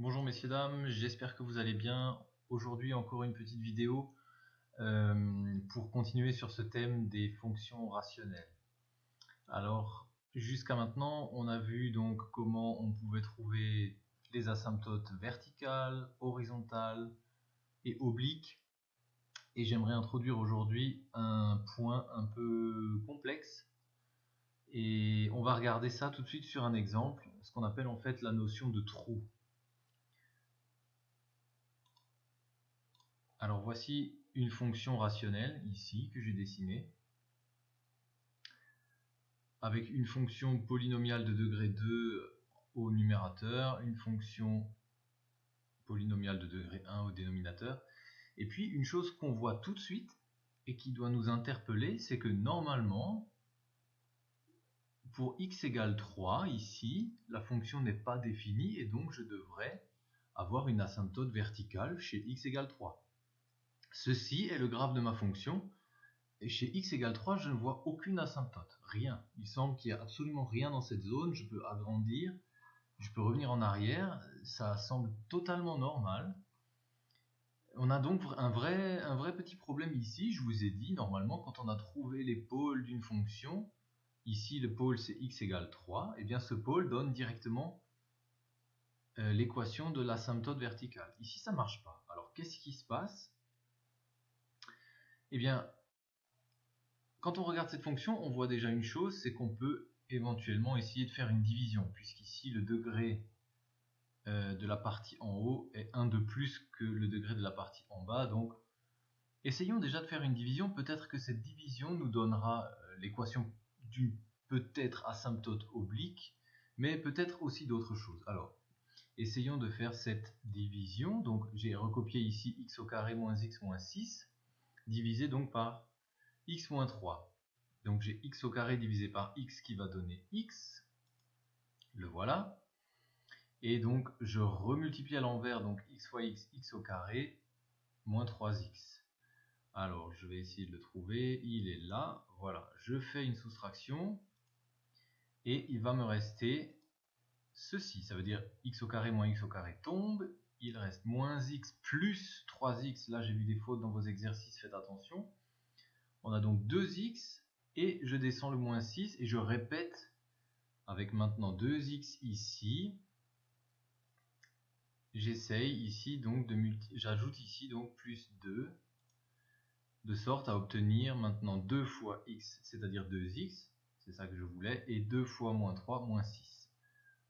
Bonjour messieurs dames, j'espère que vous allez bien. Aujourd'hui encore une petite vidéo pour continuer sur ce thème des fonctions rationnelles. Alors jusqu'à maintenant on a vu donc comment on pouvait trouver les asymptotes verticales, horizontales et obliques. Et j'aimerais introduire aujourd'hui un point un peu complexe. Et on va regarder ça tout de suite sur un exemple, ce qu'on appelle en fait la notion de trou. Alors voici une fonction rationnelle ici que j'ai dessinée avec une fonction polynomiale de degré 2 au numérateur, une fonction polynomiale de degré 1 au dénominateur. Et puis une chose qu'on voit tout de suite et qui doit nous interpeller, c'est que normalement pour x égale 3 ici, la fonction n'est pas définie et donc je devrais avoir une asymptote verticale chez x égale 3. Ceci est le graphe de ma fonction. Et chez x égale 3, je ne vois aucune asymptote, rien. Il semble qu'il n'y a absolument rien dans cette zone, je peux agrandir, je peux revenir en arrière, ça semble totalement normal. On a donc un vrai petit problème ici, je vous ai dit, normalement quand on a trouvé les pôles d'une fonction, ici le pôle c'est x égale 3, et bien ce pôle donne directement l'équation de l'asymptote verticale. Ici ça ne marche pas. Alors qu'est-ce qui se passe? Eh bien, quand on regarde cette fonction, on voit déjà une chose, c'est qu'on peut éventuellement essayer de faire une division, puisqu'ici le degré de la partie en haut est 1 de plus que le degré de la partie en bas. Donc essayons déjà de faire une division, peut-être que cette division nous donnera l'équation d'une peut-être asymptote oblique, mais peut-être aussi d'autres choses. Alors, essayons de faire cette division. Donc j'ai recopié ici x au carré moins x moins 6, divisé donc par x moins 3. Donc j'ai x au carré divisé par x qui va donner x. Le voilà. Et donc je remultiplie à l'envers, donc x fois x, x au carré, moins 3x. Alors je vais essayer de le trouver, il est là. Voilà, je fais une soustraction. Et il va me rester ceci. Ça veut dire x au carré moins x au carré tombe. Il reste moins x plus 3x. Là j'ai vu des fautes dans vos exercices, faites attention. On a donc 2x et je descends le moins 6 et je répète avec maintenant 2x ici. J'essaye ici donc j'ajoute ici donc plus 2 de sorte à obtenir maintenant 2 fois x, c'est-à-dire 2x, c'est ça que je voulais, et 2 fois moins 3, moins 6.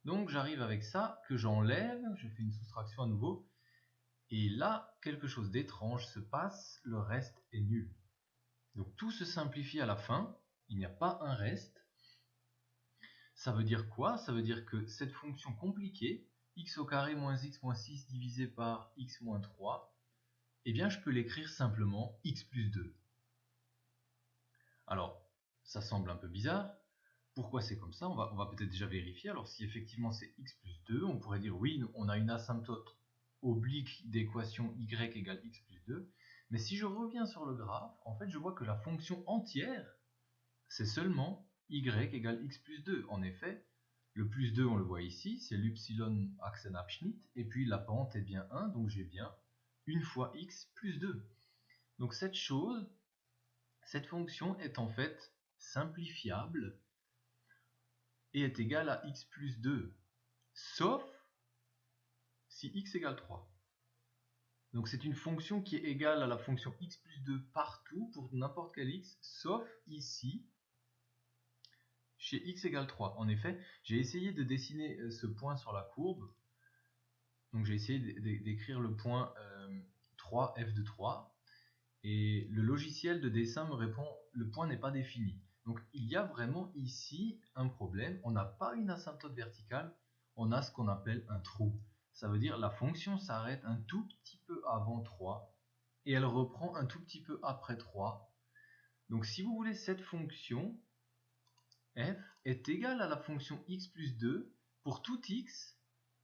Donc j'arrive avec ça que j'enlève, je fais une soustraction à nouveau, et là quelque chose d'étrange se passe, le reste est nul. Donc tout se simplifie à la fin, il n'y a pas un reste. Ça veut dire quoi? Ça veut dire que cette fonction compliquée, x au carré moins x moins 6 divisé par x moins 3, eh bien je peux l'écrire simplement x plus 2. Alors, ça semble un peu bizarre. Pourquoi c'est comme ça? On va peut-être déjà vérifier. Alors si effectivement c'est x plus 2, on pourrait dire oui, on a une asymptote oblique d'équation y égale x plus 2. Mais si je reviens sur le graphe, en fait je vois que la fonction entière, c'est seulement y égale x plus 2. En effet, le plus 2 on le voit ici, c'est l'upsilon Achsenabschnitt, et puis la pente est bien 1, donc j'ai bien 1 fois x plus 2. Donc cette fonction est en fait simplifiable et est égale à x plus 2, sauf si x égale 3. Donc c'est une fonction qui est égale à la fonction x plus 2 partout pour n'importe quel x, sauf ici, chez x égale 3. En effet, j'ai essayé de dessiner ce point sur la courbe. Donc j'ai essayé d'écrire le point 3 f de 3. Et le logiciel de dessin me répond, le point n'est pas défini. Donc il y a vraiment ici un problème. On n'a pas une asymptote verticale, on a ce qu'on appelle un trou. Ça veut dire la fonction s'arrête un tout petit peu avant 3 et elle reprend un tout petit peu après 3. Donc si vous voulez, cette fonction f est égale à la fonction x plus 2 pour tout x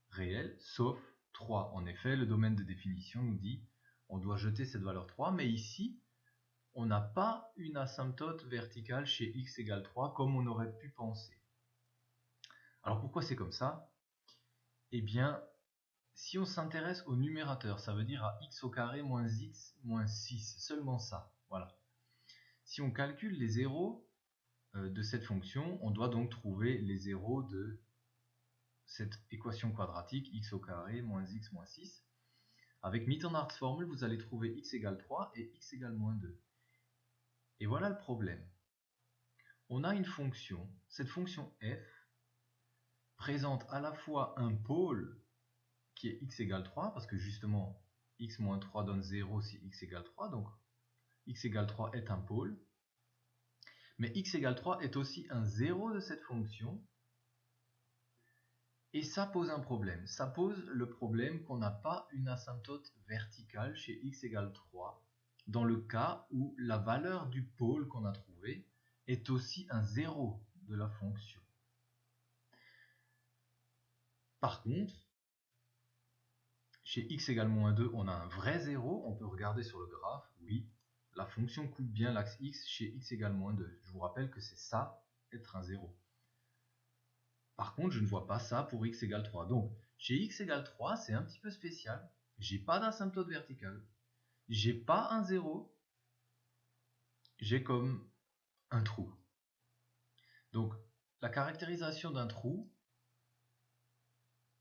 réel sauf 3. En effet, le domaine de définition nous dit on doit jeter cette valeur 3, mais ici, on n'a pas une asymptote verticale chez x égale 3 comme on aurait pu penser. Alors pourquoi c'est comme ça? Eh bien, si on s'intéresse au numérateur, ça veut dire à x au carré moins x moins 6, seulement ça. Voilà. Si on calcule les zéros de cette fonction, on doit donc trouver les zéros de cette équation quadratique x au carré moins x moins 6. Avec Mythenhardt's formule, vous allez trouver x égale 3 et x égale moins 2. Et voilà le problème. On a une fonction, cette fonction f présente à la fois un pôle qui est x égale 3, parce que justement x moins 3 donne 0 si x égale 3, donc x égale 3 est un pôle, mais x égale 3 est aussi un 0 de cette fonction, et ça pose un problème. Ça pose le problème qu'on n'a pas une asymptote verticale chez x égale 3, dans le cas où la valeur du pôle qu'on a trouvé est aussi un 0 de la fonction. Par contre, chez x égale moins 2, on a un vrai 0, on peut regarder sur le graphe, oui, la fonction coupe bien l'axe x chez x égale moins 2. Je vous rappelle que c'est ça, être un 0. Par contre, je ne vois pas ça pour x égale 3. Donc, chez x égale 3, c'est un petit peu spécial. J'ai pas d'asymptote verticale. J'ai pas un 0. J'ai comme un trou. Donc, la caractérisation d'un trou,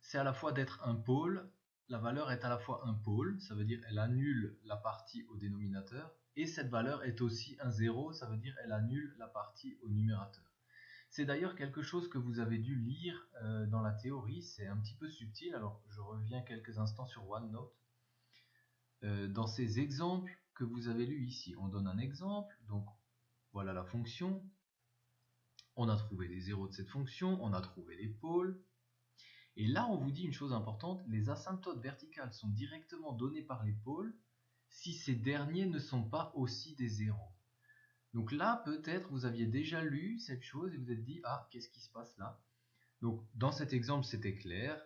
c'est à la fois d'être un pôle. La valeur est à la fois un pôle, ça veut dire elle annule la partie au dénominateur, et cette valeur est aussi un 0, ça veut dire elle annule la partie au numérateur. C'est d'ailleurs quelque chose que vous avez dû lire dans la théorie, c'est un petit peu subtil, alors je reviens quelques instants sur OneNote. Dans ces exemples que vous avez lus ici, on donne un exemple, donc voilà la fonction, on a trouvé les zéros de cette fonction, on a trouvé les pôles, et là on vous dit une chose importante, les asymptotes verticales sont directement données par les pôles si ces derniers ne sont pas aussi des zéros. Donc là, peut-être vous aviez déjà lu cette chose et vous êtes dit, ah, qu'est-ce qui se passe là? Donc dans cet exemple, c'était clair.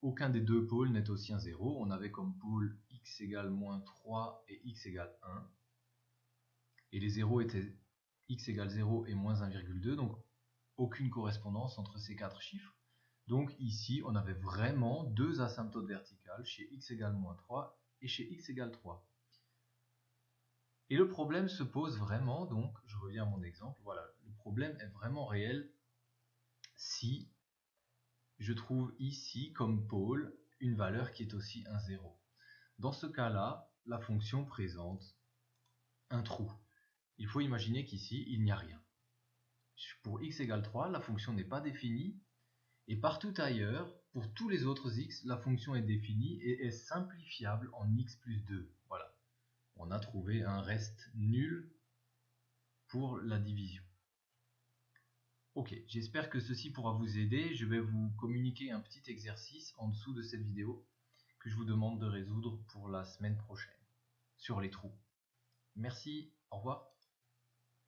Aucun des deux pôles n'est aussi un 0. On avait comme pôle x égale moins 3 et x égale 1. Et les zéros étaient x égale 0 et moins 1,2. Donc aucune correspondance entre ces quatre chiffres. Donc ici, on avait vraiment deux asymptotes verticales chez x égale moins 3 et chez x égale 3. Et le problème se pose vraiment, donc je reviens à mon exemple, voilà, le problème est vraiment réel si je trouve ici comme pôle une valeur qui est aussi un 0. Dans ce cas-là, la fonction présente un trou. Il faut imaginer qu'ici, il n'y a rien. Pour x égale 3, la fonction n'est pas définie, et partout ailleurs, pour tous les autres x, la fonction est définie et est simplifiable en x plus 2. Voilà. On a trouvé un reste nul pour la division. Ok, j'espère que ceci pourra vous aider. Je vais vous communiquer un petit exercice en dessous de cette vidéo que je vous demande de résoudre pour la semaine prochaine sur les trous. Merci, au revoir.